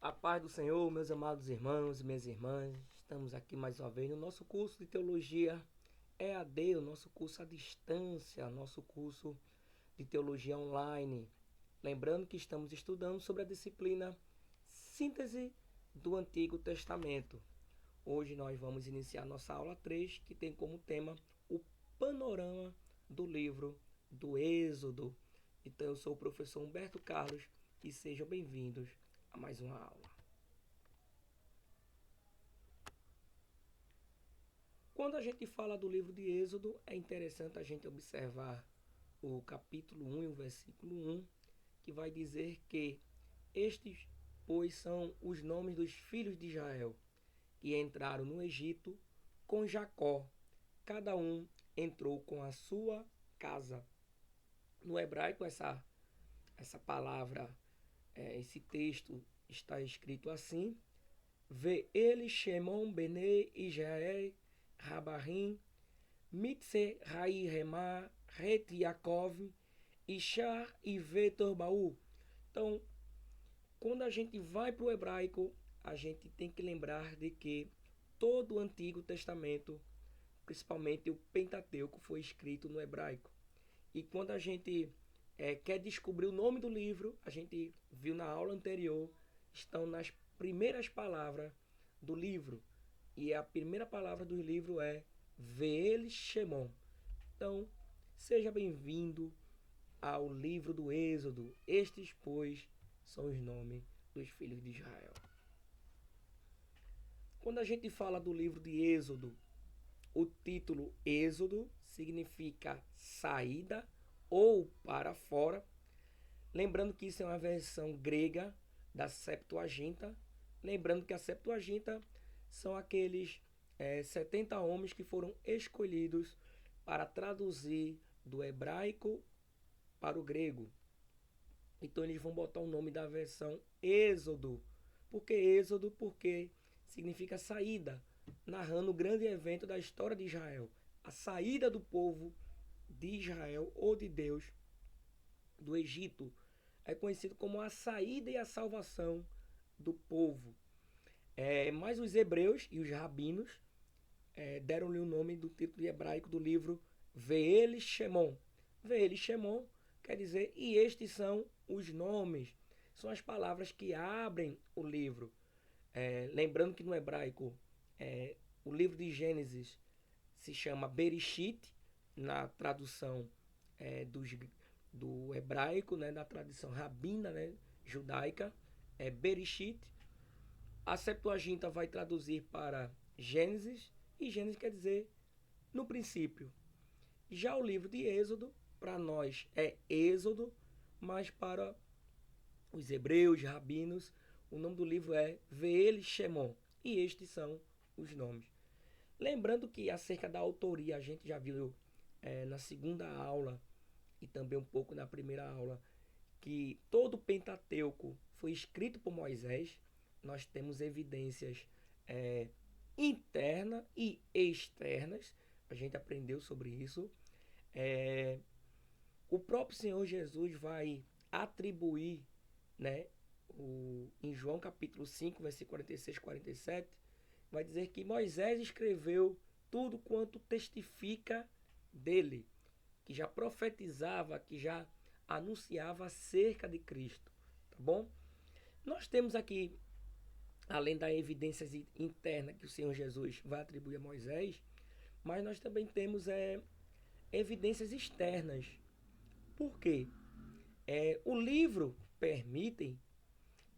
A paz do Senhor, meus amados irmãos e minhas irmãs, estamos aqui mais uma vez no nosso curso de Teologia EAD, o nosso curso à distância, nosso curso de Teologia Online. Lembrando que estamos estudando sobre a disciplina Síntese do Antigo Testamento. Hoje nós vamos iniciar nossa aula 3, que tem como tema o panorama do livro do Êxodo. Então eu sou o professor Humberto Carlos e sejam bem-vindos a mais uma aula. Quando a gente fala do livro de Êxodo, é interessante a gente observar o capítulo 1 e o versículo 1, que vai dizer que estes, pois, são os nomes dos filhos de Israel, que entraram no Egito com Jacó. Cada um entrou com a sua casa. No hebraico, essa palavra, esse texto está escrito assim: Ve'ele Shemon Bene Israel Rabarim Mitze Rai Remar Het Yaakov Ishar e Vetorbaú. Então, quando a gente vai para o hebraico, a gente tem que lembrar de que todo o Antigo Testamento, principalmente o Pentateuco, foi escrito no hebraico. E quando a gente quer descobrir o nome do livro, a gente viu na aula anterior, estão nas primeiras palavras do livro. E a primeira palavra do livro é Ve'ele Shemon. Então, seja bem-vindo ao livro do Êxodo. Estes, pois, são os nomes dos filhos de Israel. Quando a gente fala do livro de Êxodo, o título Êxodo significa saída ou para fora. Lembrando que isso é uma versão grega da Septuaginta. Lembrando que a Septuaginta são aqueles 70 homens que foram escolhidos para traduzir do hebraico para o grego. Então eles vão botar o nome da versão Êxodo. Por que Êxodo? Porque significa saída, narrando o grande evento da história de Israel. A saída do povo de Israel ou de Deus do Egito. É conhecido como a saída e a salvação do povo. Mas os hebreus e os rabinos deram-lhe o nome do título hebraico do livro Ve'ele Shemon. Ve'ele Shemon quer dizer, e estes são os nomes, são as palavras que abrem o livro. Lembrando que no hebraico, o livro de Gênesis se chama Bereshit, na tradução do hebraico, né, da tradição rabina, né, judaica, é Bereshit. A Septuaginta vai traduzir para Gênesis, e Gênesis quer dizer no princípio. Já o livro de Êxodo, para nós é Êxodo, mas para os hebreus, rabinos, o nome do livro é Ve'ele Shemon, e estes são os nomes. Lembrando que acerca da autoria, a gente já viu na segunda aula e também um pouco na primeira aula, que todo o Pentateuco foi escrito por Moisés. Nós temos evidências internas e externas. A gente aprendeu sobre isso. O próprio Senhor Jesus vai atribuir, né, em João capítulo 5, versículo 46 e 47, vai dizer que Moisés escreveu tudo quanto testifica dele, que já profetizava, que já anunciava acerca de Cristo, tá bom? Nós temos aqui, além das evidências internas que o Senhor Jesus vai atribuir a Moisés, mas nós também temos evidências externas. Por quê? O livro permite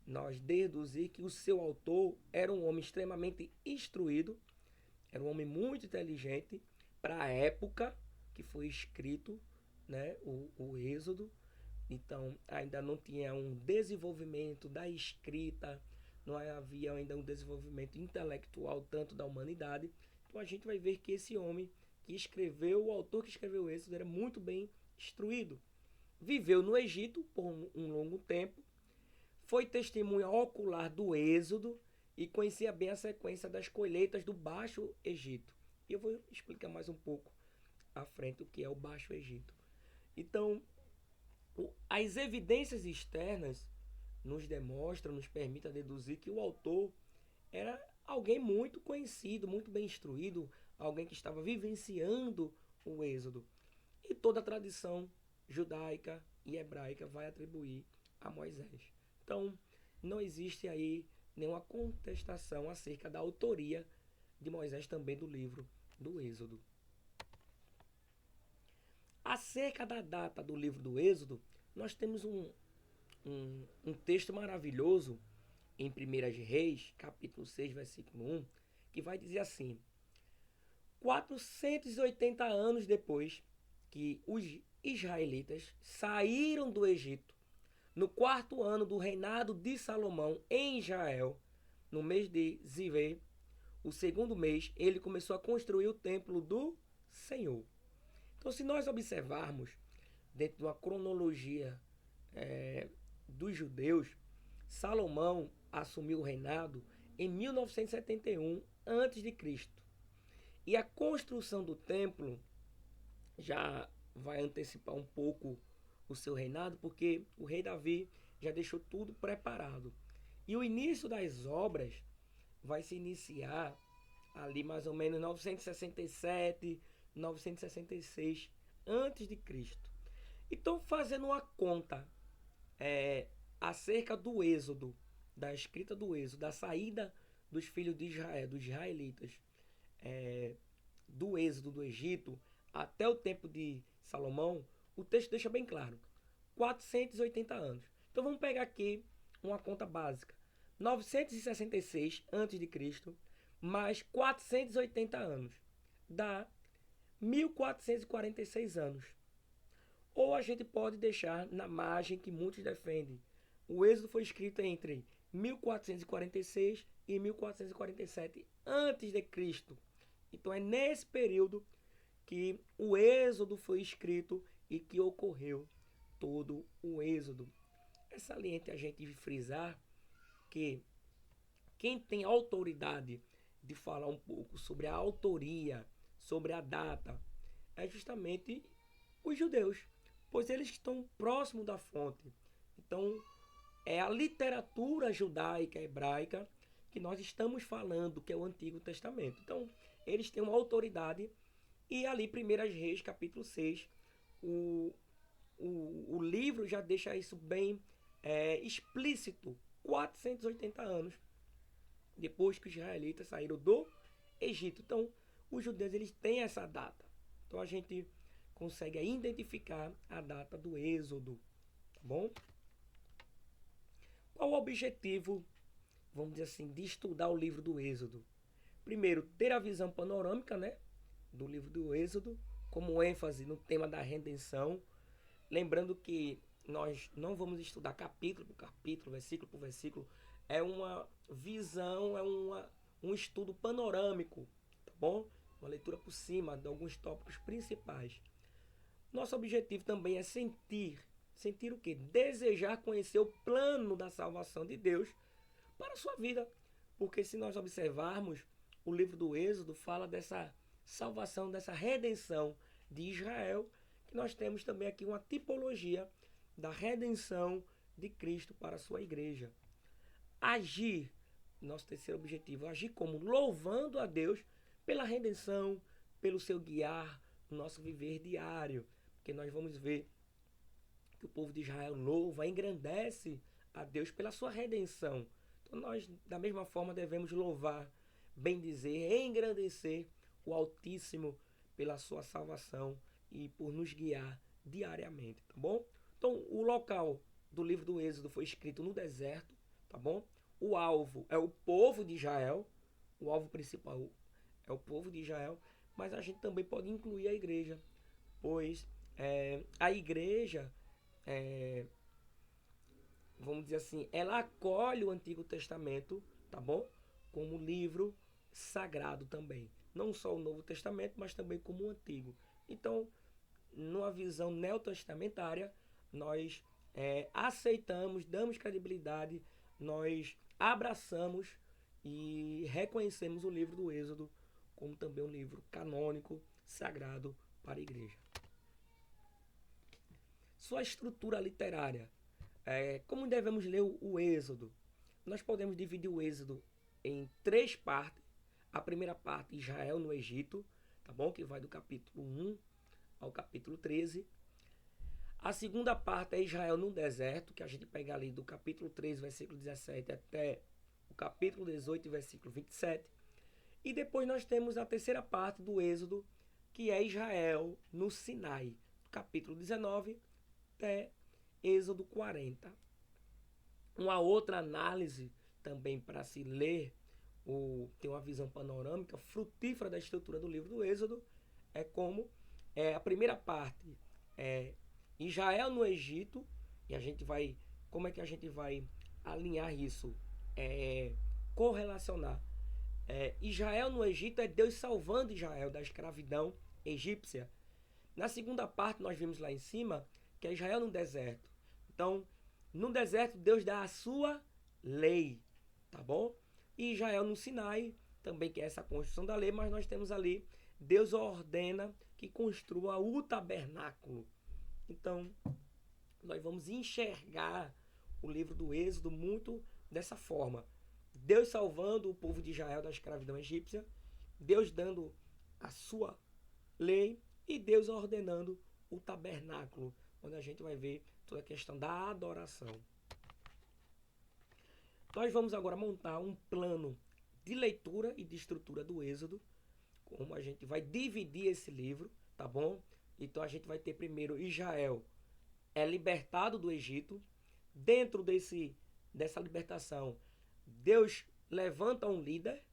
nós deduzir que o seu autor era um homem extremamente instruído, era um homem muito inteligente para a época que foi escrito, né, o Êxodo. Então ainda não tinha um desenvolvimento da escrita, não havia ainda um desenvolvimento intelectual tanto da humanidade. Então a gente vai ver que esse homem que escreveu, o autor que escreveu o Êxodo, era muito bem instruído. Viveu no Egito por um longo tempo, foi testemunha ocular do Êxodo e conhecia bem a sequência das colheitas do Baixo Egito. E eu vou explicar mais um pouco à frente o que é o Baixo Egito. Então, as evidências externas nos demonstra, nos permite deduzir que o autor era alguém muito conhecido, muito bem instruído, alguém que estava vivenciando o Êxodo. E toda a tradição judaica e hebraica vai atribuir a Moisés. Então, não existe aí nenhuma contestação acerca da autoria de Moisés também do livro do Êxodo. Acerca da data do livro do Êxodo, nós temos um texto maravilhoso em 1 Reis, capítulo 6, versículo 1, que vai dizer assim: 480 anos depois que os israelitas saíram do Egito, no 4º ano do reinado de Salomão em Israel, no mês de Zivé, o 2º mês, ele começou a construir o templo do Senhor. Então, se nós observarmos, dentro de uma cronologia dos judeus, Salomão assumiu o reinado em 1971 a.C. E a construção do templo já vai antecipar um pouco o seu reinado, porque o rei Davi já deixou tudo preparado. E o início das obras vai se iniciar ali mais ou menos 967, 966 antes de Cristo. Então, fazendo uma conta acerca do Êxodo, da escrita do Êxodo, da saída dos filhos de Israel, dos israelitas, do Êxodo do Egito até o tempo de Salomão, o texto deixa bem claro: 480 anos. Então vamos pegar aqui uma conta básica: 966 a.C. mais 480 anos dá 1446 anos. Ou a gente pode deixar na margem que muitos defendem: o Êxodo foi escrito entre 1446 e 1447 a.C. Então é nesse período que o Êxodo foi escrito e que ocorreu todo o Êxodo. É saliente a gente frisar que quem tem autoridade de falar um pouco sobre a autoria, sobre a data, é justamente os judeus, pois eles estão próximos da fonte. Então, é a literatura judaica, hebraica, que nós estamos falando, que é o Antigo Testamento. Então, eles têm uma autoridade, e ali, 1 Reis, capítulo 6, o livro já deixa isso bem explícito. 480 anos depois que os israelitas saíram do Egito. Então, os judeus eles têm essa data. Então, a gente consegue identificar a data do Êxodo. Tá bom? Qual o objetivo, vamos dizer assim, de estudar o livro do Êxodo? Primeiro, ter a visão panorâmica, né, do livro do Êxodo, como ênfase no tema da redenção. Lembrando que nós não vamos estudar capítulo por capítulo, versículo por versículo. É uma visão, um estudo panorâmico, tá bom? Uma leitura por cima de alguns tópicos principais. Nosso objetivo também é sentir o quê? Desejar conhecer o plano da salvação de Deus para a sua vida. Porque se nós observarmos, o livro do Êxodo fala dessa salvação, dessa redenção de Israel, que nós temos também aqui uma tipologia da redenção de Cristo para a sua igreja. Agir, nosso terceiro objetivo, agir como? Louvando a Deus pela redenção, pelo seu guiar no nosso viver diário. Porque nós vamos ver que o povo de Israel louva, engrandece a Deus pela sua redenção. Então nós, da mesma forma, devemos louvar, bendizer, engrandecer o Altíssimo pela sua salvação e por nos guiar diariamente, tá bom? Então, o local do livro do Êxodo foi escrito no deserto, tá bom? O alvo é o povo de Israel, o alvo principal é o povo de Israel, mas a gente também pode incluir a igreja, pois a igreja, vamos dizer assim, ela acolhe o Antigo Testamento, tá bom? Como livro sagrado também. Não só o Novo Testamento, mas também como o Antigo. Então, numa visão neotestamentária, nós aceitamos, damos credibilidade, nós abraçamos e reconhecemos o livro do Êxodo como também um livro canônico, sagrado para a igreja. Sua estrutura literária. Como devemos ler o Êxodo? Nós podemos dividir o Êxodo em 3 partes. A primeira parte, Israel no Egito, tá bom? Que vai do capítulo 1 ao capítulo 13. A segunda parte é Israel no deserto, que a gente pega ali do capítulo 13, versículo 17, até o capítulo 18, versículo 27. E depois nós temos a terceira parte do Êxodo, que é Israel no Sinai, do capítulo 19 até Êxodo 40. Uma outra análise também para se ler, ter uma visão panorâmica frutífera da estrutura do livro do Êxodo, é como a primeira parte é Israel no Egito, e a gente vai, como é que a gente vai alinhar isso, correlacionar. Israel no Egito é Deus salvando Israel da escravidão egípcia. Na segunda parte nós vimos lá em cima que é Israel no deserto. Então, no deserto Deus dá a sua lei, tá bom? E Israel no Sinai, também que é essa construção da lei, mas nós temos ali, Deus ordena que construa o tabernáculo. Então, nós vamos enxergar o livro do Êxodo muito dessa forma. Deus salvando o povo de Israel da escravidão egípcia, Deus dando a sua lei e Deus ordenando o tabernáculo, onde a gente vai ver toda a questão da adoração. Nós vamos agora montar um plano de leitura e de estrutura do Êxodo, como a gente vai dividir esse livro, tá bom? Então a gente vai ter primeiro Israel é libertado do Egito. Dentro dessa libertação, Deus levanta um líder,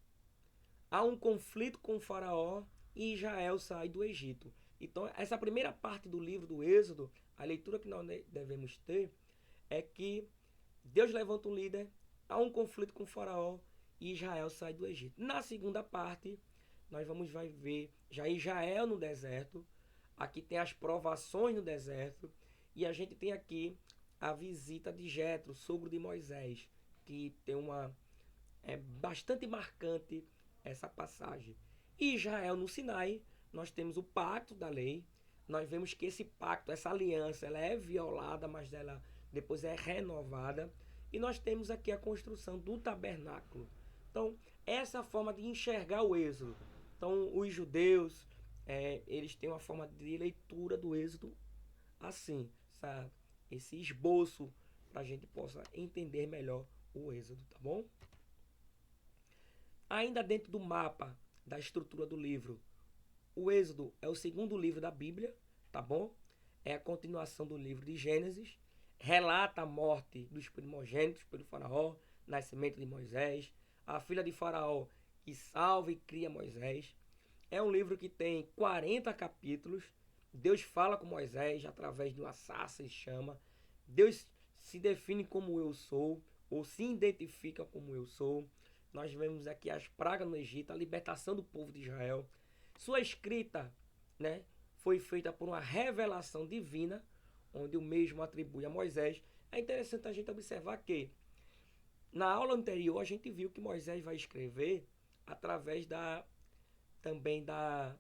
há um conflito com o faraó e Israel sai do Egito. Então, essa primeira parte do livro do Êxodo, a leitura que nós devemos ter é que Deus levanta um líder, há um conflito com o faraó e Israel sai do Egito. Na segunda parte, nós vai ver já Israel no deserto. Aqui tem as provações no deserto. E a gente tem aqui a visita de Jetro, sogro de Moisés, que tem é bastante marcante essa passagem. E Israel no Sinai, nós temos o pacto da lei. Nós vemos que esse pacto, essa aliança, ela é violada, mas ela depois é renovada. E nós temos aqui a construção do tabernáculo. Então, essa forma de enxergar o Êxodo. Então, os judeus, eles têm uma forma de leitura do Êxodo assim, esse esboço para a gente possa entender melhor o Êxodo, tá bom? Ainda dentro do mapa da estrutura do livro, o Êxodo é o segundo livro da Bíblia, tá bom? É a continuação do livro de Gênesis, relata a morte dos primogênitos pelo faraó, nascimento de Moisés, a filha de faraó que salva e cria Moisés. É um livro que tem 40 capítulos. Deus fala com Moisés através de uma sarça e chama. Deus se define como eu sou, ou se identifica como eu sou. Nós vemos aqui as pragas no Egito, a libertação do povo de Israel. Sua escrita, né, foi feita por uma revelação divina, onde o mesmo atribui a Moisés. É interessante a gente observar que, na aula anterior, a gente viu que Moisés vai escrever através também da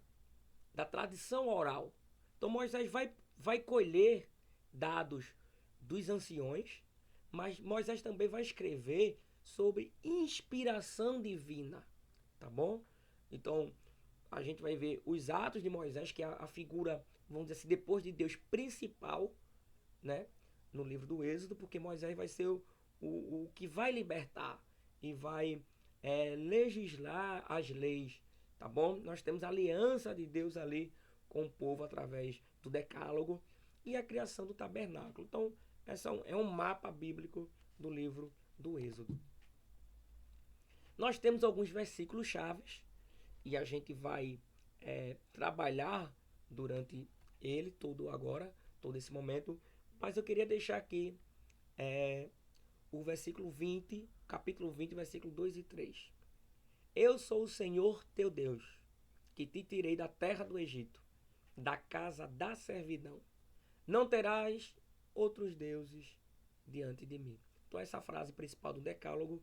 tradição oral. Então Moisés vai colher dados dos anciões, mas Moisés também vai escrever sobre inspiração divina, tá bom? Então a gente vai ver os atos de Moisés, que é a figura, vamos dizer assim, depois de Deus principal, né, no livro do Êxodo, porque Moisés vai ser o que vai libertar e vai legislar as leis, tá bom? Nós temos a aliança de Deus ali com o povo através do decálogo e a criação do tabernáculo. Então, essa é um mapa bíblico do livro do Êxodo. Nós temos alguns versículos chaves e a gente vai trabalhar durante ele todo esse momento, mas eu queria deixar aqui o versículo 20, capítulo 20, versículo 2 e 3. Eu sou o Senhor teu Deus, que te tirei da terra do Egito, da casa da servidão. Não terás outros deuses diante de mim. Então essa frase principal do decálogo,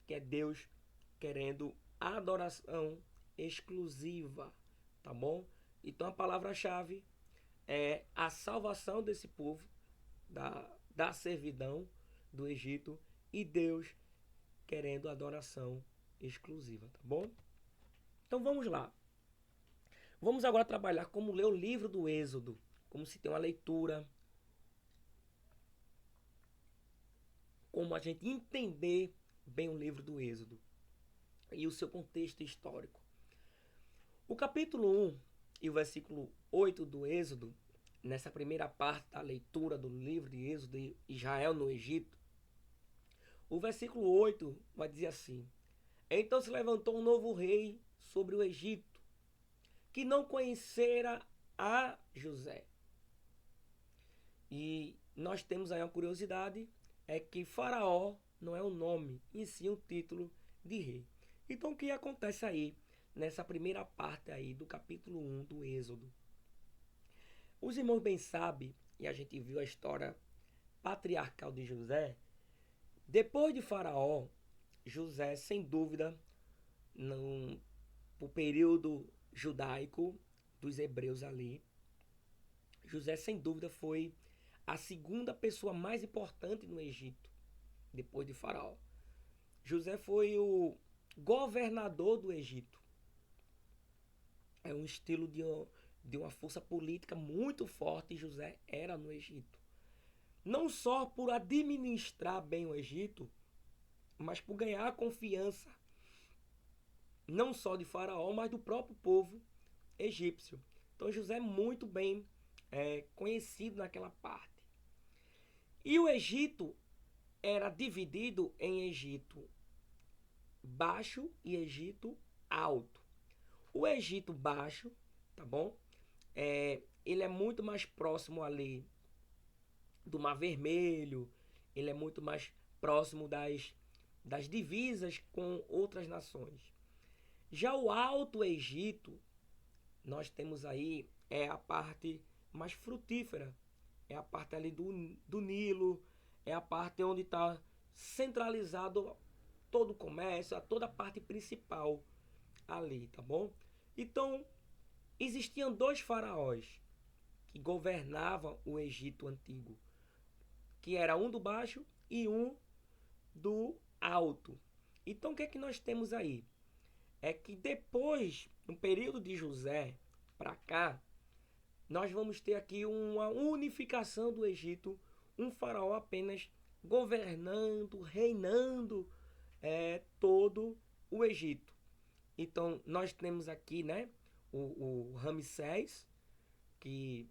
que é Deus querendo adoração exclusiva, tá bom? Então a palavra-chave é a salvação desse povo da servidão do Egito e Deus querendo adoração exclusiva, tá bom? Então vamos lá. Vamos agora trabalhar como ler o livro do Êxodo, como se tem uma leitura, como a gente entender bem o livro do Êxodo e o seu contexto histórico. O capítulo 1 e o versículo 8 do Êxodo, nessa primeira parte da leitura do livro de Êxodo de Israel no Egito, o versículo 8 vai dizer assim: Então se levantou um novo rei sobre o Egito, que não conhecera a José. E nós temos aí uma curiosidade, é que Faraó não é um nome, e sim um título de rei. Então o que acontece aí, nessa primeira parte aí do capítulo 1 do Êxodo? Os irmãos bem sabem, e a gente viu a história patriarcal de José, depois de Faraó, José, sem dúvida, no período judaico dos hebreus ali, José, sem dúvida, foi a segunda pessoa mais importante no Egito, depois de Faraó. José foi o governador do Egito. É um estilo de uma força política muito forte, José era no Egito. Não só por administrar bem o Egito, mas por ganhar a confiança não só de Faraó, mas do próprio povo egípcio. Então José é muito bem conhecido naquela parte. E o Egito era dividido em Egito Baixo e Egito Alto. O Egito Baixo, tá bom? Ele é muito mais próximo ali do Mar Vermelho, ele é muito mais próximo das divisas com outras nações. Já o Alto Egito, nós temos aí a parte mais frutífera, é a parte ali do Nilo, é a parte onde está centralizado todo o comércio, toda a parte principal ali, tá bom? Então, existiam dois faraós que governavam o Egito antigo, que era um do baixo e um do alto. Então, o que é que nós temos aí? É que depois, no período de José para cá, nós vamos ter aqui uma unificação do Egito, um faraó apenas governando, reinando todo o Egito. Então, nós temos aqui, né, o Ramsés, que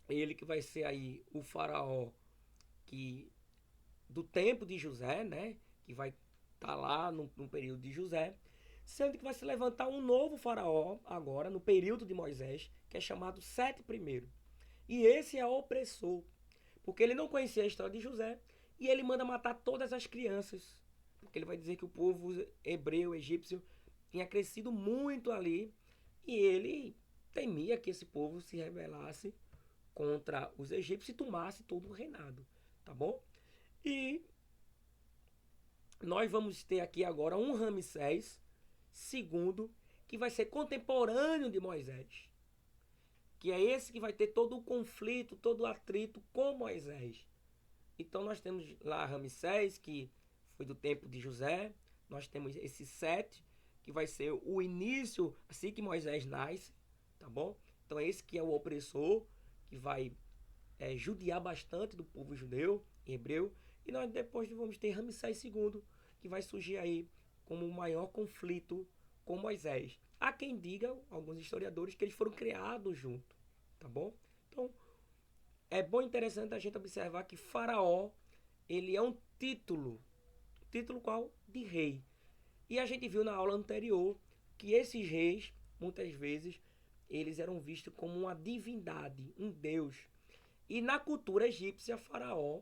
ele que vai ser aí o faraó que do tempo de José, né, que vai estar lá no período de José, sendo que vai se levantar um novo faraó agora no período de Moisés, que é chamado Sete I. E esse é opressor, porque ele não conhecia a história de José e ele manda matar todas as crianças, porque ele vai dizer que o povo hebreu, egípcio, tinha crescido muito ali e ele temia que esse povo se rebelasse contra os egípcios e tomasse todo o reinado, tá bom? E nós vamos ter aqui agora um Ramsés II, que vai ser contemporâneo de Moisés, que é esse que vai ter todo o conflito, todo o atrito com Moisés. Então nós temos lá Ramsés, que foi do tempo de José, nós temos esse Sete, que vai ser o início, assim que Moisés nasce, tá bom? Então é esse que é o opressor, que vai judiar bastante do povo judeu, hebreu, e nós depois vamos ter Ramsés II, que vai surgir aí como o maior conflito com Moisés. Há quem diga, alguns historiadores, que eles foram criados juntos, tá bom? Então, é bom e interessante a gente observar que Faraó, ele é um título qual? De rei. E a gente viu na aula anterior que esses reis, muitas vezes, eles eram vistos como uma divindade, um deus. E na cultura egípcia, Faraó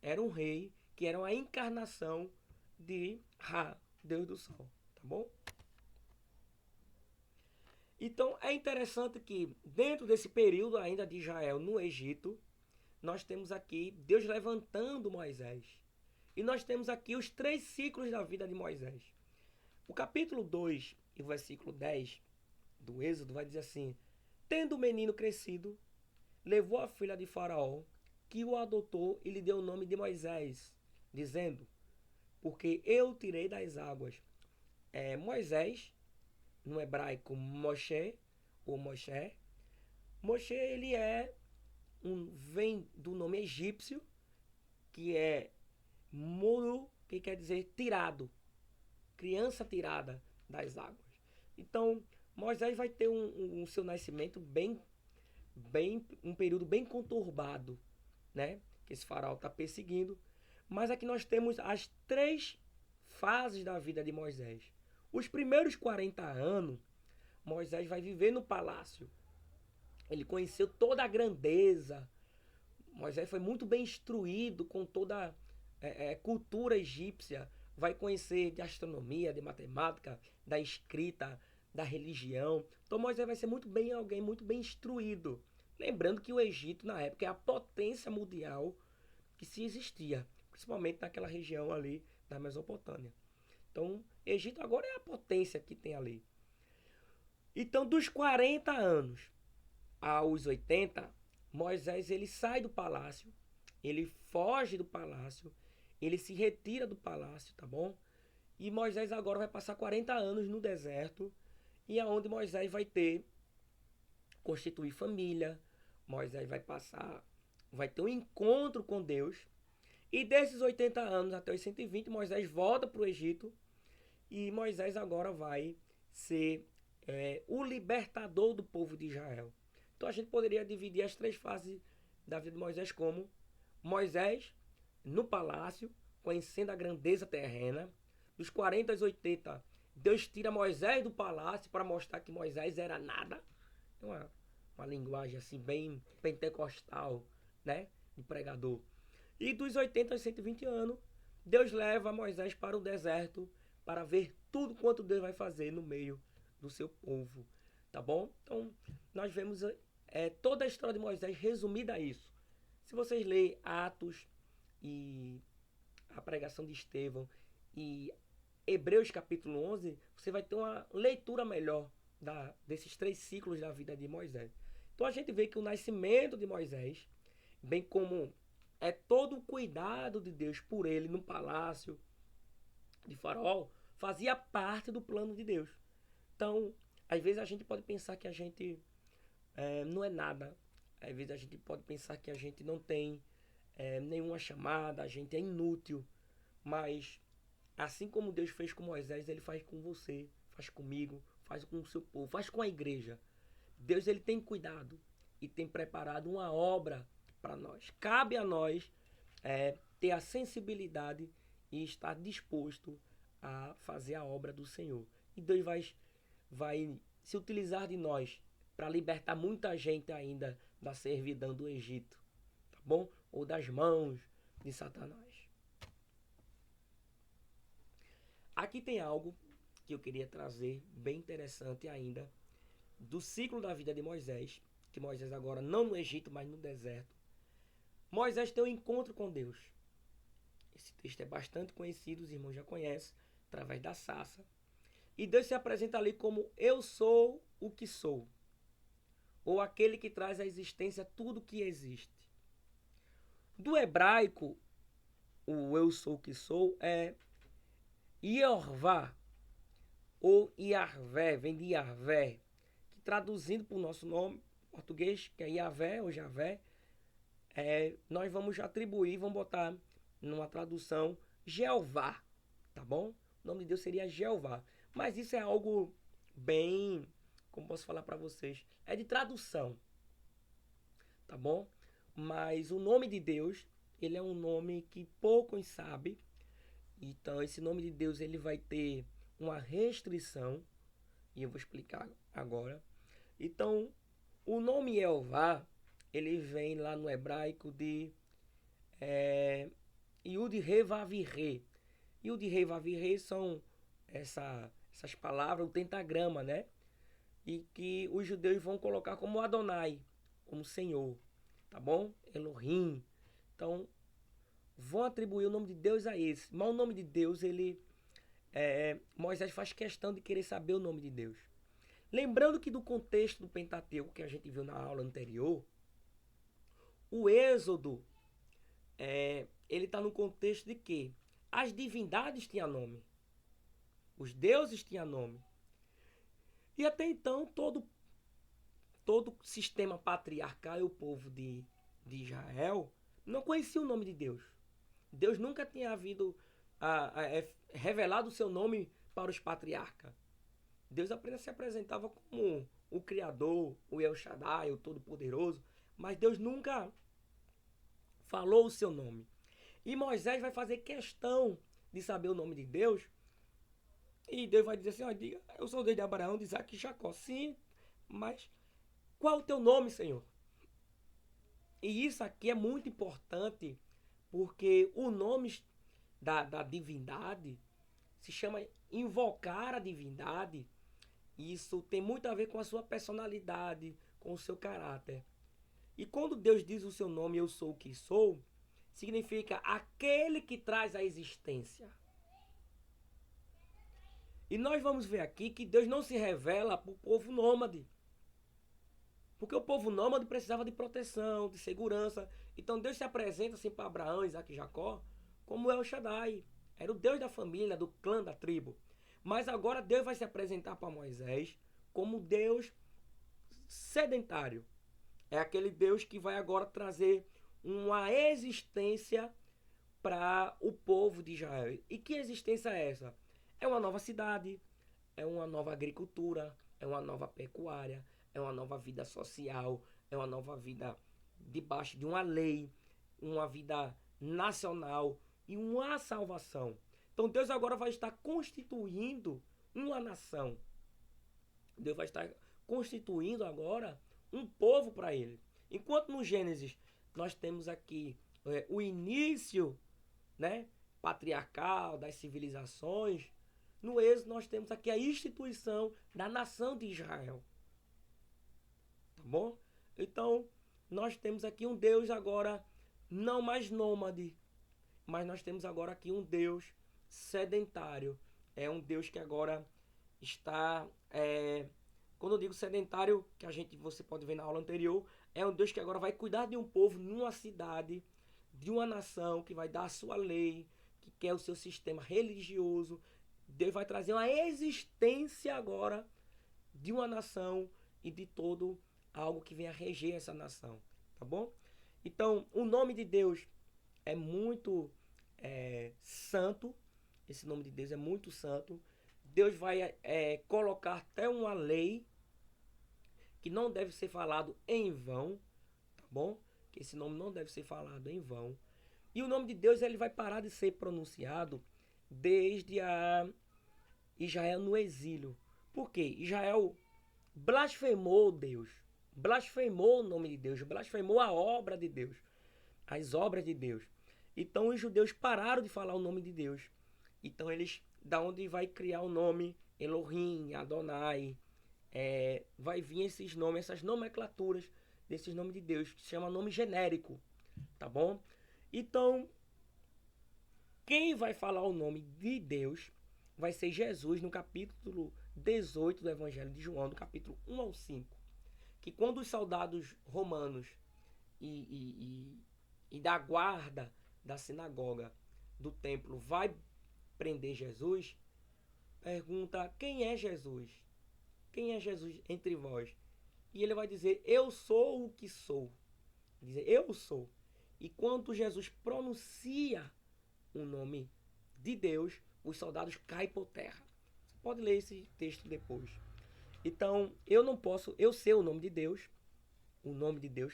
era um rei que era uma encarnação de Ra, Deus do Sol, tá bom? Então é interessante que dentro desse período ainda de Israel no Egito, nós temos aqui Deus levantando Moisés. E nós temos aqui os 3 ciclos da vida de Moisés. O capítulo 2 e o versículo 10 do Êxodo vai dizer assim: Tendo o menino crescido, levou a filha de Faraó, que o adotou e lhe deu o nome de Moisés, dizendo, porque eu o tirei das águas. Moisés, no hebraico Moshe, ou Moshe. Moshe, ele vem do nome egípcio, que é Muru, que quer dizer tirado, criança tirada das águas. Então, Moisés vai ter um seu nascimento um período bem conturbado, né? Que esse faraó está perseguindo. Mas aqui nós temos as 3 fases da vida de Moisés. Os primeiros 40 anos, Moisés vai viver no palácio. Ele conheceu toda a grandeza. Moisés foi muito bem instruído com toda a cultura egípcia. Vai conhecer de astronomia, de matemática, da escrita, da religião. Então Moisés vai ser alguém muito bem instruído. Lembrando que o Egito, na época, é a potência mundial que se existia, principalmente naquela região ali da Mesopotâmia. Então, Egito agora é a potência que tem ali. Então, dos 40 anos aos 80, Moisés ele sai do palácio, ele foge do palácio, ele se retira do palácio, tá bom? E Moisés agora vai passar 40 anos no deserto, e aonde Moisés vai constituir família. Moisés vai ter um encontro com Deus. E desses 80 anos até os 120, Moisés volta para o Egito. E Moisés agora vai ser o libertador do povo de Israel. Então a gente poderia dividir as 3 fases da vida de Moisés como Moisés no palácio, conhecendo a grandeza terrena. Dos 40 aos 80, Deus tira Moisés do palácio para mostrar que Moisés era nada. Uma linguagem assim bem pentecostal, né? De pregador. E dos 80 aos 120 anos, Deus leva Moisés para o deserto para ver tudo quanto Deus vai fazer no meio do seu povo. Tá bom? Então, nós vemos toda a história de Moisés resumida a isso. Se vocês lerem Atos e a pregação de Estevão e Hebreus capítulo 11, você vai ter uma leitura melhor desses 3 ciclos da vida de Moisés. Então a gente vê que o nascimento de Moisés, bem como todo o cuidado de Deus por ele no palácio de Faraó, fazia parte do plano de Deus. Então, às vezes a gente pode pensar que a gente não é nada. Às vezes a gente pode pensar que a gente não tem nenhuma chamada, a gente é inútil. Mas, assim como Deus fez com Moisés, Ele faz com você, faz comigo, faz com o seu povo, faz com a igreja. Deus ele tem cuidado e tem preparado uma obra para nós. Cabe a nós ter a sensibilidade e estar disposto a fazer a obra do Senhor. E Deus vai se utilizar de nós para libertar muita gente ainda da servidão do Egito, tá bom? Ou das mãos de Satanás. Aqui tem algo que eu queria trazer bem interessante ainda do ciclo da vida de Moisés, que Moisés agora não no Egito, mas no deserto. Moisés tem um encontro com Deus. Esse texto é bastante conhecido, os irmãos já conhecem, através da sarça. E Deus se apresenta ali como eu sou o que sou, ou aquele que traz à existência tudo que existe. Do hebraico, o eu sou o que sou é Yehová, ou Yahvé, vem de Yahvé, que traduzindo para o nosso nome português, que é Yahvé ou Javé, nós vamos atribuir, vamos botar numa tradução Jeová, tá bom? O nome de Deus seria Jeová, mas isso é algo bem, como posso falar para vocês, é de tradução, tá bom? Mas o nome de Deus, ele é um nome que poucos sabem. Então esse nome de Deus ele vai ter uma restrição, e eu vou explicar agora. Então o nome Jeová, ele vem lá no hebraico de Yud-He Vav-He. Yud-He Vav-He são essas palavras, o tentagrama, né? E que os judeus vão colocar como Adonai, como Senhor, tá bom? Elohim. Então, vão atribuir o nome de Deus a esse. Mas o nome de Deus, Moisés faz questão de querer saber o nome de Deus. Lembrando que do contexto do Pentateuco que a gente viu na aula anterior, o Êxodo ele está no contexto de que as divindades tinham nome, os deuses tinham nome. E até então todo sistema patriarcal e o povo de Israel não conhecia o nome de Deus. Deus nunca tinha havido revelado o seu nome para os patriarcas. Deus apenas se apresentava como o Criador, o El Shaddai, o Todo-Poderoso, mas Deus nunca falou o seu nome. E Moisés vai fazer questão de saber o nome de Deus. E Deus vai dizer assim, ó, diga, eu sou o Deus de Abraão, de Isaac e Jacó. Sim, mas qual é o teu nome, Senhor? E isso aqui é muito importante, porque o nome da divindade se chama invocar a divindade. Isso tem muito a ver com a sua personalidade, com o seu caráter. E quando Deus diz o seu nome, eu sou o que sou, significa aquele que traz a existência. E nós vamos ver aqui que Deus não se revela para o povo nômade. Porque o povo nômade precisava de proteção, de segurança. Então Deus se apresenta assim para Abraão, Isaac e Jacó como El Shaddai. Era o Deus da família, do clã, da tribo. Mas agora Deus vai se apresentar para Moisés como Deus sedentário. É aquele Deus que vai agora trazer uma existência para o povo de Israel. E que existência é essa? É uma nova cidade, é uma nova agricultura, é uma nova pecuária, é uma nova vida social, é uma nova vida debaixo de uma lei, uma vida nacional e uma salvação. Então Deus agora vai estar constituindo uma nação. Deus vai estar constituindo agora um povo para ele. Enquanto no Gênesis nós temos aqui o início, né, patriarcal das civilizações, no Êxodo nós temos aqui a instituição da nação de Israel. Tá bom? Então, nós temos aqui um Deus agora não mais nômade, mas nós temos agora aqui um Deus sedentário. É um Deus que agora está... quando eu digo sedentário, que você pode ver na aula anterior, é um Deus que agora vai cuidar de um povo numa cidade, de uma nação, que vai dar a sua lei, que quer o seu sistema religioso. Deus vai trazer uma existência agora de uma nação e de todo algo que venha reger essa nação, tá bom? Então, o nome de Deus é muito santo. Esse nome de Deus é muito santo. Deus vai colocar até uma lei que não deve ser falado em vão, tá bom? Que esse nome não deve ser falado em vão. E o nome de Deus ele vai parar de ser pronunciado desde a Israel no exílio. Por quê? Israel blasfemou Deus, blasfemou o nome de Deus, blasfemou a obra de Deus, as obras de Deus. Então os judeus pararam de falar o nome de Deus. Então eles, da onde vai criar o nome Elohim, Adonai, vai vir esses nomes, essas nomenclaturas desses nomes de Deus, que se chama nome genérico, tá bom? Então, quem vai falar o nome de Deus vai ser Jesus no capítulo 18 do Evangelho de João, no capítulo 1 ao 5. Que quando os soldados romanos e da guarda da sinagoga do templo vai prender Jesus, pergunta: quem é Jesus? Quem é Jesus entre vós? E ele vai dizer: eu sou o que sou. Dizer: eu sou. E quando Jesus pronuncia o nome de Deus, os soldados caem por terra. Você pode ler esse texto depois. Então, eu sei o nome de Deus,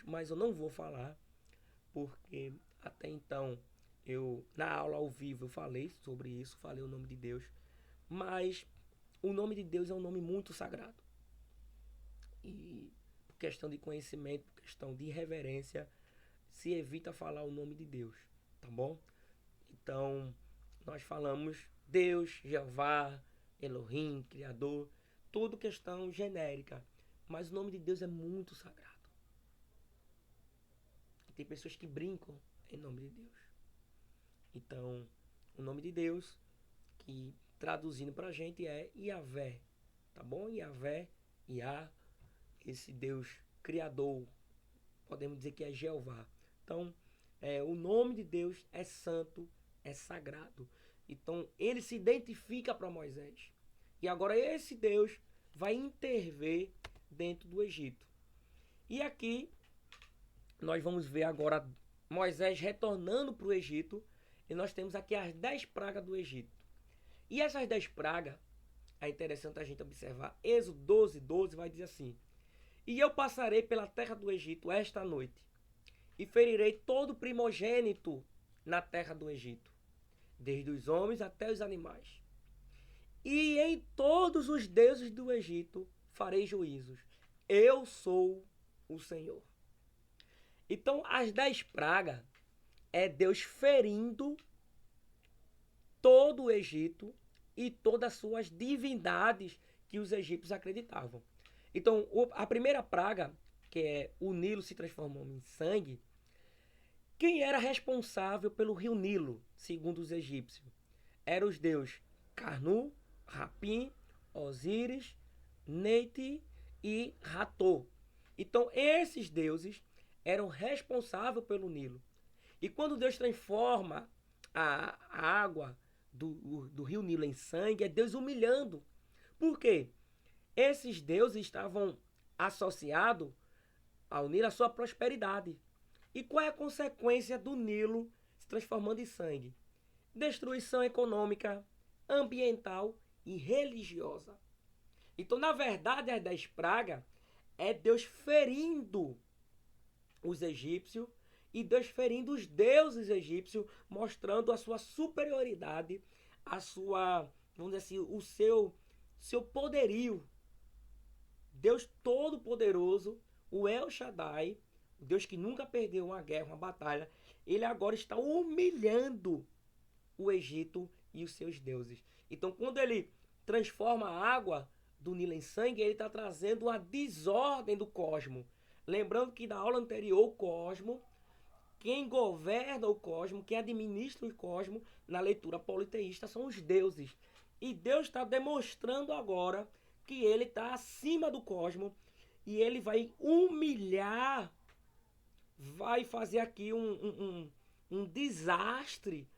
mas eu não vou falar, porque até então, na aula ao vivo, eu falei sobre isso, falei o nome de Deus, mas o nome de Deus é um nome muito sagrado. E por questão de conhecimento, por questão de reverência, se evita falar o nome de Deus, tá bom? Então, nós falamos Deus, Jeová, Elohim, Criador, tudo questão genérica. Mas o nome de Deus é muito sagrado. E tem pessoas que brincam em nome de Deus. Então, o nome de Deus, que traduzindo pra gente é Yahvé, tá bom? Yahvé, Yah, esse Deus criador, podemos dizer que é Jeová. Então, o nome de Deus é santo, é sagrado. Então ele se identifica para Moisés. E agora esse Deus vai intervir dentro do Egito. E aqui nós vamos ver agora Moisés retornando para o Egito. E nós temos aqui as 10 pragas do Egito. E essas 10 pragas, é interessante a gente observar. Êxodo 12, 12 vai dizer assim: E eu passarei pela terra do Egito esta noite, e ferirei todo primogênito na terra do Egito, desde os homens até os animais. E em todos os deuses do Egito farei juízos. Eu sou o Senhor. Então, as 10 pragas é Deus ferindo todo o Egito e todas as suas divindades que os egípcios acreditavam. Então, a primeira praga, que é o Nilo se transformou em sangue, quem era responsável pelo rio Nilo, segundo os egípcios? Eram os deuses Carnu, Rapim, Osíris, Neiti e Ratô. Então, esses deuses eram responsáveis pelo Nilo. E quando Deus transforma a água do rio Nilo em sangue, é Deus humilhando. Por quê? Esses deuses estavam associados ao Nilo a sua prosperidade. E qual é a consequência do Nilo se transformando em sangue? Destruição econômica, ambiental e religiosa. Então, na verdade, as 10 pragas é Deus ferindo os egípcios e Deus ferindo os deuses egípcios, mostrando a sua superioridade, a sua, vamos dizer assim, o seu poderio. Deus Todo-Poderoso, o El Shaddai, o Deus que nunca perdeu uma guerra, uma batalha, ele agora está humilhando o Egito e os seus deuses. Então, quando ele transforma a água do Nilo em sangue, ele está trazendo uma desordem do cosmo. Lembrando que na aula anterior, o cosmo, quem governa o cosmo, quem administra o cosmo, na leitura politeísta, são os deuses. E Deus está demonstrando agora que ele está acima do cosmo e ele vai humilhar, vai fazer aqui um desastre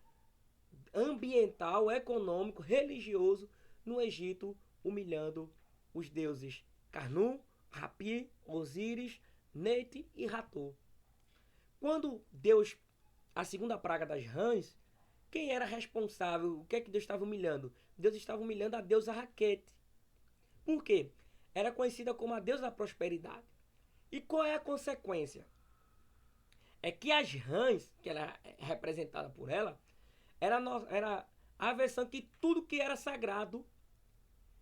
ambiental, econômico, religioso no Egito, humilhando os deuses Carnu, Rapi, Osíris, Neite e Ratô. Quando Deus, a segunda praga das rãs, quem era responsável? O que é que Deus estava humilhando? Deus estava humilhando a deusa Raquete. Por quê? Era conhecida como a deusa da prosperidade. E qual é a consequência? É que as rãs, que era representada por ela, era a versão que tudo que era sagrado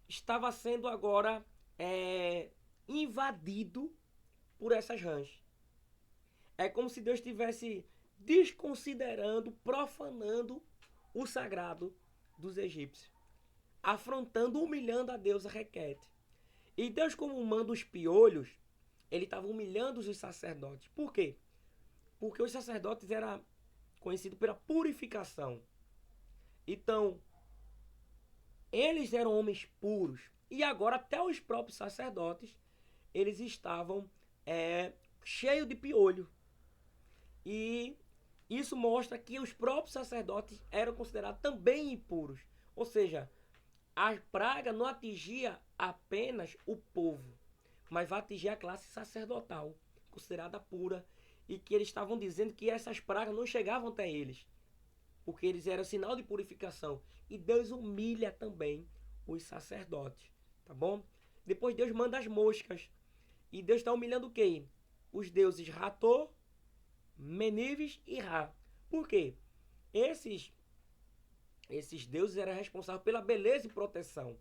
estava sendo agora invadido por essas rãs. É como se Deus estivesse desconsiderando, profanando o sagrado dos egípcios, afrontando, humilhando a deusa Requete. E Deus, como manda os piolhos, ele estava humilhando os sacerdotes. Por quê? Porque os sacerdotes eram conhecidos pela purificação. Então, eles eram homens puros. E agora até os próprios sacerdotes, eles estavam cheios de piolho. E isso mostra que os próprios sacerdotes eram considerados também impuros. Ou seja, a praga não atingia apenas o povo, mas vai atingir a classe sacerdotal, considerada pura, e que eles estavam dizendo que essas pragas não chegavam até eles, porque eles eram sinal de purificação. E Deus humilha também os sacerdotes, tá bom? Depois Deus manda as moscas, e Deus está humilhando quem? Os deuses Ratô, Menives e Ra. Por quê? Esses deuses eram responsáveis pela beleza e proteção.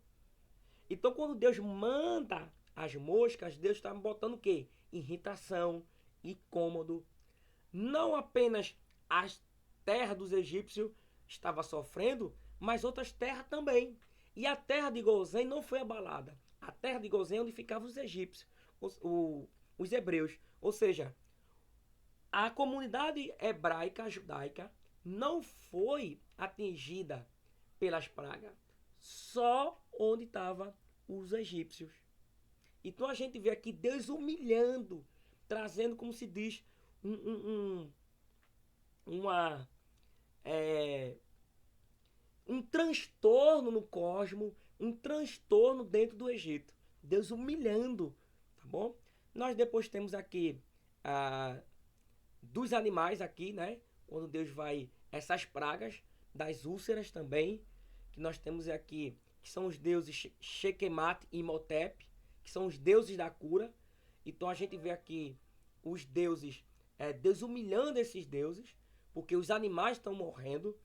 Então, quando Deus manda as moscas, Deus está botando o quê? Irritação, incômodo. Não apenas as terras dos egípcios estavam sofrendo, mas outras terras também. E a terra de Gozém não foi abalada. A terra de Gozém é onde ficavam os egípcios, os hebreus. Ou seja, a comunidade hebraica, judaica, não foi atingida pelas pragas, só onde estavam os egípcios. Então a gente vê aqui Deus humilhando, trazendo, como se diz, uma, é, um transtorno no cosmos, um transtorno dentro do Egito. Deus humilhando, tá bom? Nós depois temos aqui dos animais aqui, né? Quando Deus vai essas pragas das úlceras também, que nós temos aqui, que são os deuses Shekemat e Imhotep, que são os deuses da cura. Então a gente vê aqui os deuses, Deus humilhando esses deuses, porque os animais estão morrendo,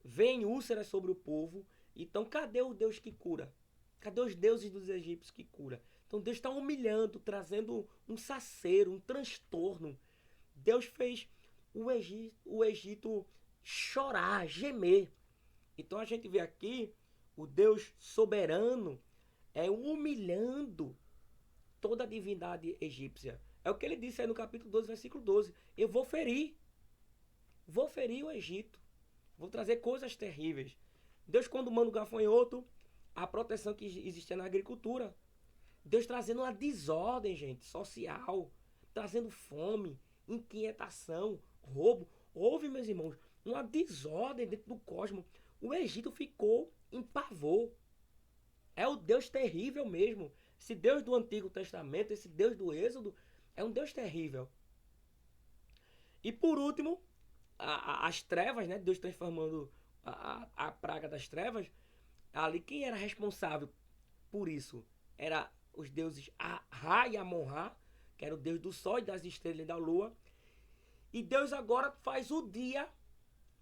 vem úlceras sobre o povo. Então cadê o Deus que cura? Cadê os deuses dos egípcios que cura? Então Deus está humilhando, trazendo um saceiro, um transtorno. Deus fez o Egito chorar, gemer. Então a gente vê aqui o Deus soberano humilhando toda a divindade egípcia. É o que ele disse aí no capítulo 12, versículo 12. Eu vou ferir o Egito. Vou trazer coisas terríveis. Deus, quando manda o gafanhoto, a proteção que existia na agricultura. Deus trazendo uma desordem, gente, social, trazendo fome, inquietação, roubo. Houve, meus irmãos, uma desordem dentro do cosmos. O Egito ficou em pavor. É o Deus terrível mesmo. Esse Deus do Antigo Testamento, esse Deus do Êxodo, é um Deus terrível. E por último, as trevas, né? Deus transformando a praga das trevas. Ali, quem era responsável por isso? Era os deuses Ra e Amon-Ra, que era o deus do sol e das estrelas e da lua. E Deus agora faz o dia,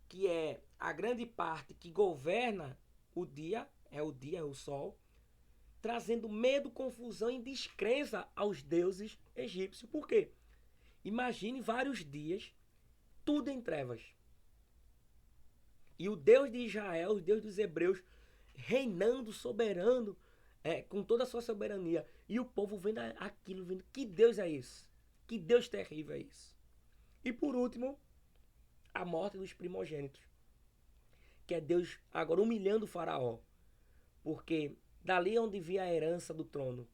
que é a grande parte que governa o dia, é o sol, trazendo medo, confusão e descrença aos deuses egípcios. Por quê? Imagine vários dias, tudo em trevas. E o Deus de Israel, o Deus dos hebreus, reinando, soberano, com toda a sua soberania. E o povo vendo aquilo, vendo que Deus é esse? Que Deus terrível é esse? E por último, a morte dos primogênitos. Que é Deus agora humilhando o faraó. Porque dali é onde via a herança do trono.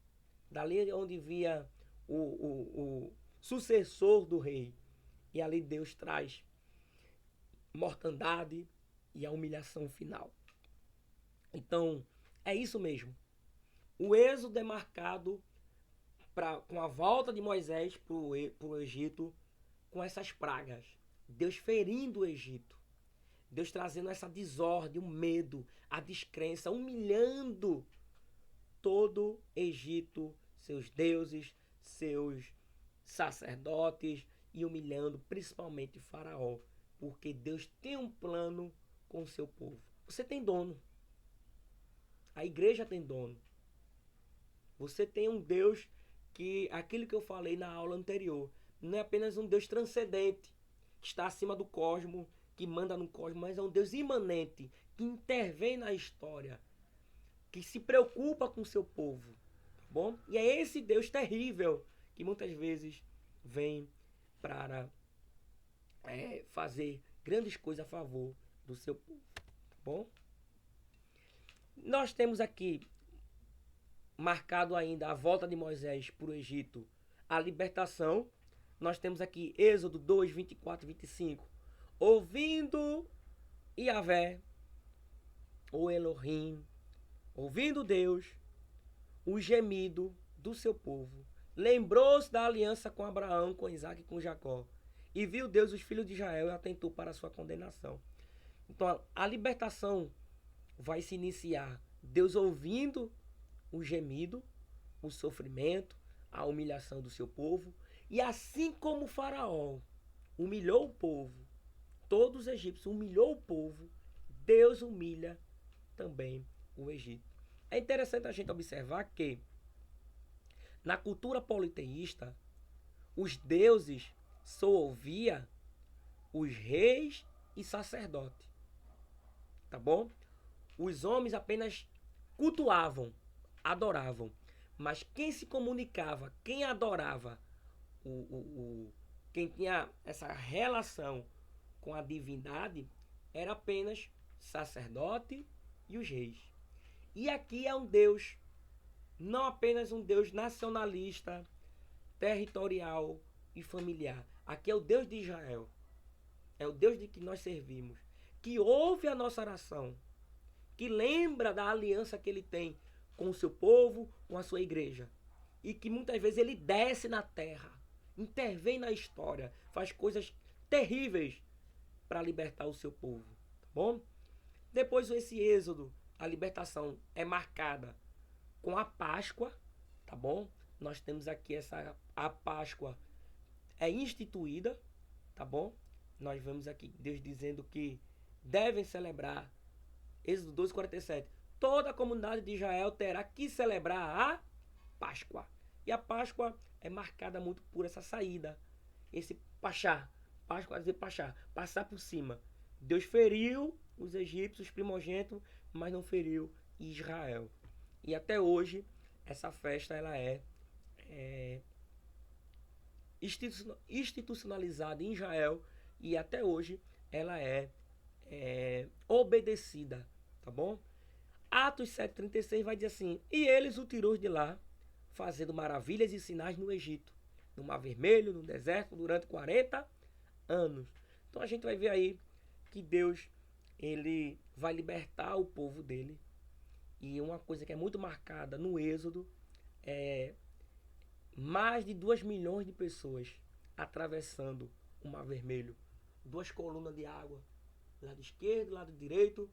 Dali é onde via o sucessor do rei. E ali Deus traz mortandade e a humilhação final. Então, é isso mesmo. O êxodo é marcado com a volta de Moisés para o Egito com essas pragas. Deus ferindo o Egito. Deus trazendo essa desordem, o medo, a descrença, humilhando todo Egito, seus deuses, seus sacerdotes e humilhando principalmente Faraó. Porque Deus tem um plano com o seu povo. Você tem dono. A igreja tem dono. Você tem um Deus que, aquilo que eu falei na aula anterior, não é apenas um Deus transcendente, que está acima do cosmos, que manda no cosmos, mas é um Deus imanente, que intervém na história, que se preocupa com o seu povo. Tá bom? E é esse Deus terrível que muitas vezes vem para fazer grandes coisas a favor do seu povo. Tá bom? Nós temos aqui marcado ainda a volta de Moisés para o Egito, a libertação. Nós temos aqui Êxodo 2, 24 e 25. Ouvindo Yahvé, ou Elohim, ouvindo Deus, o gemido do seu povo, lembrou-se da aliança com Abraão, com Isaac e com Jacó, e viu Deus os filhos de Israel e atentou para a sua condenação. Então a libertação vai se iniciar Deus ouvindo o gemido, o sofrimento, a humilhação do seu povo. E assim como o faraó humilhou o povo, todos os egípcios humilhou o povo, Deus humilha também o Egito. É interessante a gente observar que na cultura politeísta, os deuses só ouviam os reis e sacerdotes. Tá bom? Os homens apenas cultuavam, adoravam. Mas quem se comunicava, quem adorava, quem tinha essa relação com a divindade, era apenas sacerdote e os reis. E aqui é um Deus, não apenas um Deus nacionalista, territorial e familiar. Aqui é o Deus de Israel. é o Deus de que nós servimos, que ouve a nossa oração, que lembra da aliança que ele tem com o seu povo, com a sua igreja. E que muitas vezes ele desce na terra, intervém na história, faz coisas terríveis para libertar o seu povo. Tá bom? Depois esse êxodo, a libertação é marcada com a Páscoa, tá bom? Nós temos aqui a Páscoa é instituída, tá bom? Nós vemos aqui Deus dizendo que devem celebrar, Êxodo 12:47. Toda a comunidade de Israel terá que celebrar a Páscoa. E a Páscoa é marcada muito por essa saída, esse pachá. Páscoa quer dizer pachá, passar por cima. Deus feriu os egípcios, os primogênitos, mas não feriu Israel. E até hoje, essa festa ela é institucionalizada em Israel e até hoje ela é obedecida, tá bom? Atos 7:36 vai dizer assim: e eles o tirou de lá, fazendo maravilhas e sinais no Egito, no Mar Vermelho, no deserto, durante 40 anos. Então a gente vai ver aí que Deus ele vai libertar o povo dele. E uma coisa que é muito marcada no Êxodo é mais de 2 milhões de pessoas atravessando o Mar Vermelho. 2 colunas de água, lado esquerdo, lado direito,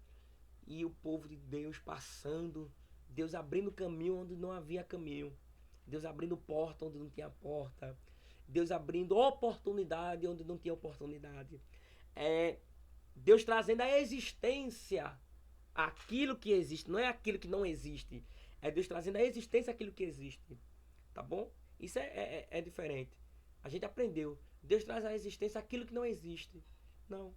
e o povo de Deus passando, Deus abrindo caminho onde não havia caminho, Deus abrindo porta onde não tinha porta, Deus abrindo oportunidade onde não tinha oportunidade. Deus trazendo a existência aquilo que existe, não é aquilo que não existe. É Deus trazendo a existência aquilo que existe. Tá bom? Isso é diferente. A gente aprendeu. Deus traz à existência aquilo que não existe. Não.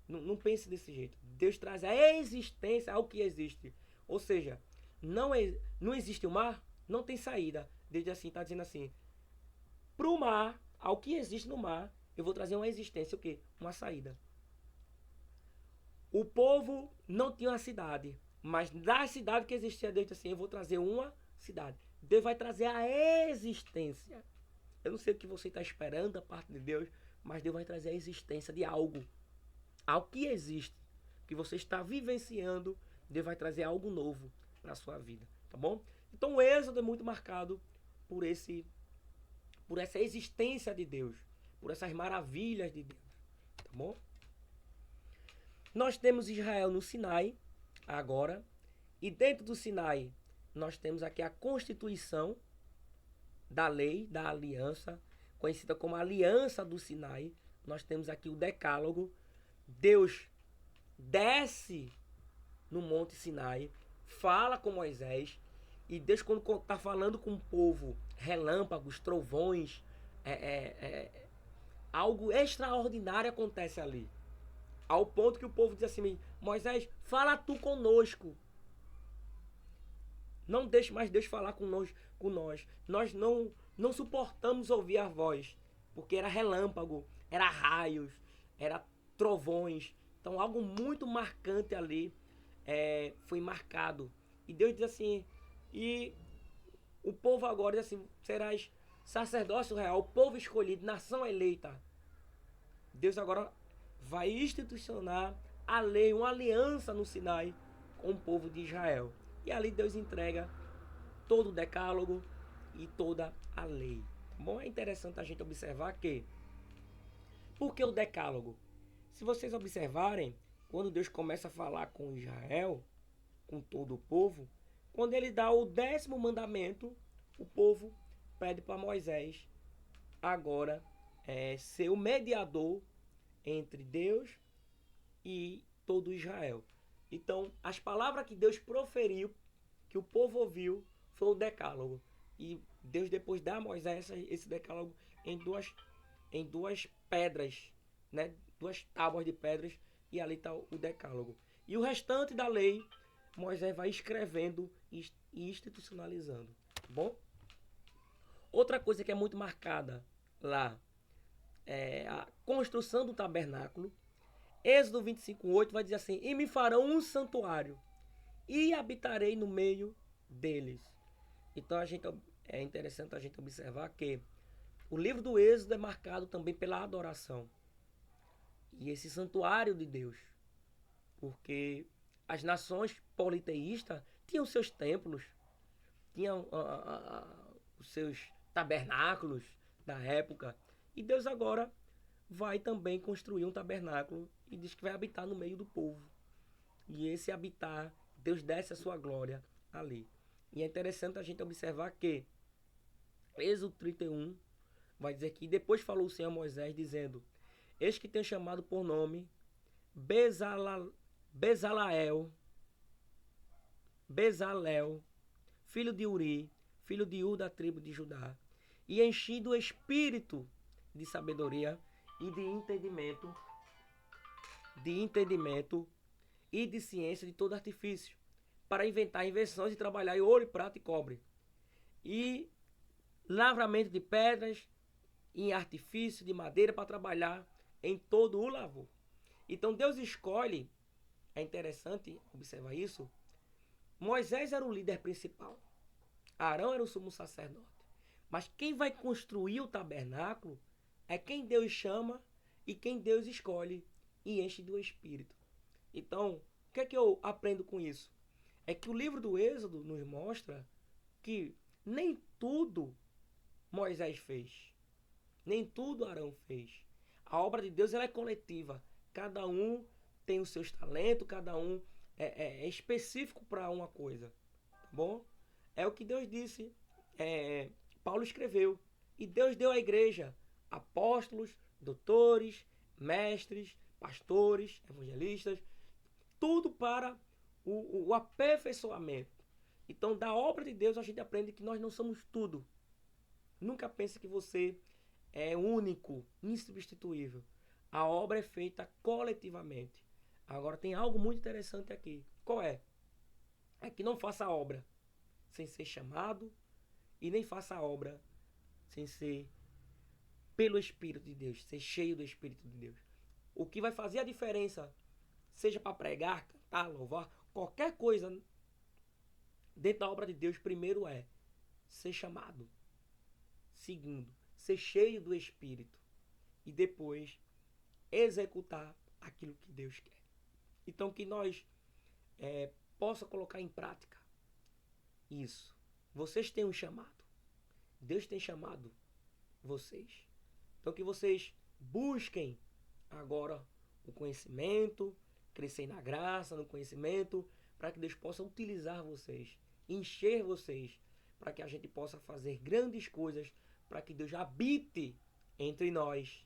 Não pense desse jeito. Deus traz a existência ao que existe. Ou seja, não existe o mar, não tem saída. Deus assim está dizendo assim: para o mar, ao que existe no mar, eu vou trazer uma existência, o quê? Uma saída. O povo não tinha uma cidade, mas da cidade que existia, Deus disse assim: eu vou trazer uma cidade. Deus vai trazer a existência. Eu não sei o que você está esperando da parte de Deus, mas Deus vai trazer a existência de algo. Algo que existe, que você está vivenciando, Deus vai trazer algo novo para a sua vida, tá bom? Então o Êxodo é muito marcado por essa existência de Deus, por essas maravilhas de Deus, tá bom? Nós temos Israel no Sinai, agora, e dentro do Sinai nós temos aqui a constituição da lei, da aliança, conhecida como a Aliança do Sinai. Nós temos aqui o Decálogo. Deus desce no Monte Sinai, fala com Moisés, e Deus, quando está falando com o povo, relâmpagos, trovões, algo extraordinário acontece ali. Ao ponto que o povo diz assim: Moisés, fala tu conosco. Não deixe mais Deus falar conosco, com nós. Nós não suportamos ouvir a voz, porque era relâmpago, era raios, era trovões. Então algo muito marcante ali foi marcado. E Deus diz assim, e o povo agora diz assim: serás sacerdócio real, povo escolhido, nação eleita. Deus agora vai institucionar a lei, uma aliança no Sinai com o povo de Israel. E ali Deus entrega todo o decálogo e toda a lei. Bom, é interessante a gente observar que, por que o decálogo? Se vocês observarem, quando Deus começa a falar com Israel, com todo o povo, quando ele dá o 10º mandamento, o povo pede para Moisés agora ser o mediador entre Deus e todo Israel. Então, as palavras que Deus proferiu, que o povo ouviu, foi o decálogo. E Deus depois dá a Moisés esse decálogo em duas pedras, né? 2 tábuas de pedras, e ali está o decálogo. E o restante da lei, Moisés vai escrevendo e institucionalizando. Tá bom? Outra coisa que é muito marcada lá é a construção do tabernáculo. Êxodo 25:8 vai dizer assim: e me farão um santuário e habitarei no meio deles. Então é interessante a gente observar que o livro do Êxodo é marcado também pela adoração. e esse santuário de Deus. Porque as nações politeístas tinham seus templos, tinham os seus tabernáculos da época. E Deus agora vai também construir um tabernáculo e diz que vai habitar no meio do povo. E esse habitar, Deus desce a sua glória ali. E é interessante a gente observar que Êxodo 31 vai dizer que depois falou o Senhor a Moisés dizendo: eis que tenho chamado por nome Bezaleel, filho de Uri, filho de Ur da tribo de Judá, e enchi do espírito de sabedoria e de entendimento e de ciência de todo artifício, para inventar invenções e trabalhar em ouro, prata e cobre, e lavramento de pedras, em artifício de madeira para trabalhar em todo o lavor. Então Deus escolhe, é interessante observar isso, Moisés era o líder principal, Arão era o sumo sacerdote, mas quem vai construir o tabernáculo é quem Deus chama e quem Deus escolhe e enche do Espírito. Então, o que é que eu aprendo com isso? É que o livro do Êxodo nos mostra que nem tudo Moisés fez, nem tudo Arão fez. A obra de Deus ela é coletiva. Cada um tem os seus talentos, cada um é específico para uma coisa. Tá bom? É o que Deus disse. Paulo escreveu. E Deus deu à igreja apóstolos, doutores, mestres, pastores, evangelistas, tudo para o aperfeiçoamento. Então, da obra de Deus, a gente aprende que nós não somos tudo. Nunca pense que você é único, insubstituível. A obra é feita coletivamente. Agora, tem algo muito interessante aqui. Qual é? É que não faça a obra sem ser chamado e nem faça a obra sem ser pelo Espírito de Deus, ser cheio do Espírito de Deus. O que vai fazer a diferença, seja para pregar, cantar, louvar, qualquer coisa dentro da obra de Deus, primeiro é ser chamado. Segundo, ser cheio do Espírito. E depois, executar aquilo que Deus quer. Então, que nós possa colocar em prática isso. Vocês têm um chamado. Deus tem chamado vocês. Então, que vocês busquem agora o conhecimento, crescer na graça, no conhecimento, para que Deus possa utilizar vocês, encher vocês, para que a gente possa fazer grandes coisas, para que Deus habite entre nós,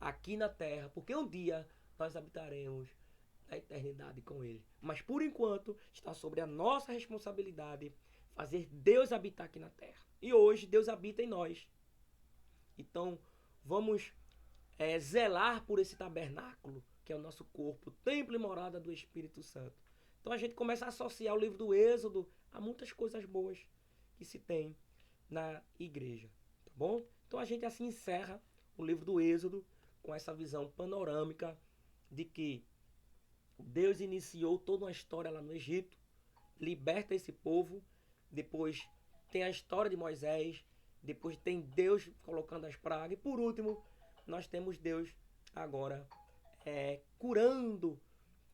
aqui na terra, porque um dia nós habitaremos na eternidade com Ele. Mas por enquanto está sobre a nossa responsabilidade fazer Deus habitar aqui na terra. E hoje Deus habita em nós. Então vamos zelar por esse tabernáculo, que é o nosso corpo, templo e morada do Espírito Santo. Então a gente começa a associar o livro do Êxodo a muitas coisas boas que se tem na igreja. Tá bom? Então a gente assim encerra o livro do Êxodo com essa visão panorâmica de que Deus iniciou toda uma história lá no Egito, liberta esse povo, depois tem a história de Moisés, depois tem Deus colocando as pragas, e por último, nós temos Deus agora curando,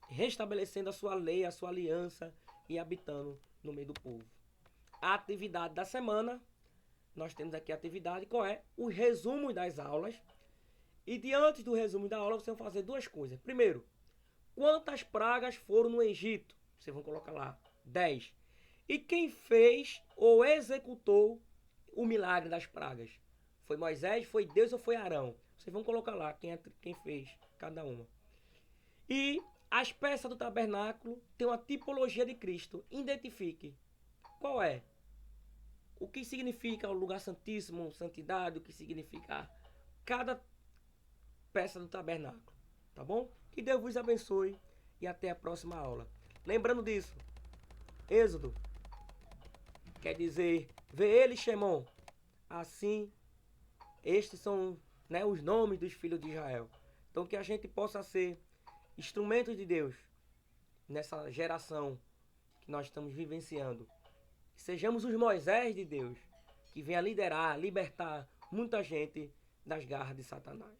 restabelecendo a sua lei, a sua aliança e habitando no meio do povo. A atividade da semana, nós temos aqui a atividade, qual é? O resumo das aulas. E diante do resumo da aula, vocês vão fazer duas coisas. Primeiro, quantas pragas foram no Egito? Vocês vão colocar lá 10. E quem fez ou executou o milagre das pragas? Foi Moisés, foi Deus ou foi Arão? Vocês vão colocar lá quem fez cada uma. E as peças do tabernáculo têm uma tipologia de Cristo. Identifique. Qual é? O que significa o lugar santíssimo, santidade, o que significa cada peça do tabernáculo. Tá bom? Que Deus vos abençoe e até a próxima aula. Lembrando disso, Êxodo quer dizer, vê ele, Shemon. Assim, estes são os nomes dos filhos de Israel. Então que a gente possa ser instrumentos de Deus nessa geração que nós estamos vivenciando. Que sejamos os Moisés de Deus, que venha liderar, libertar muita gente das garras de Satanás.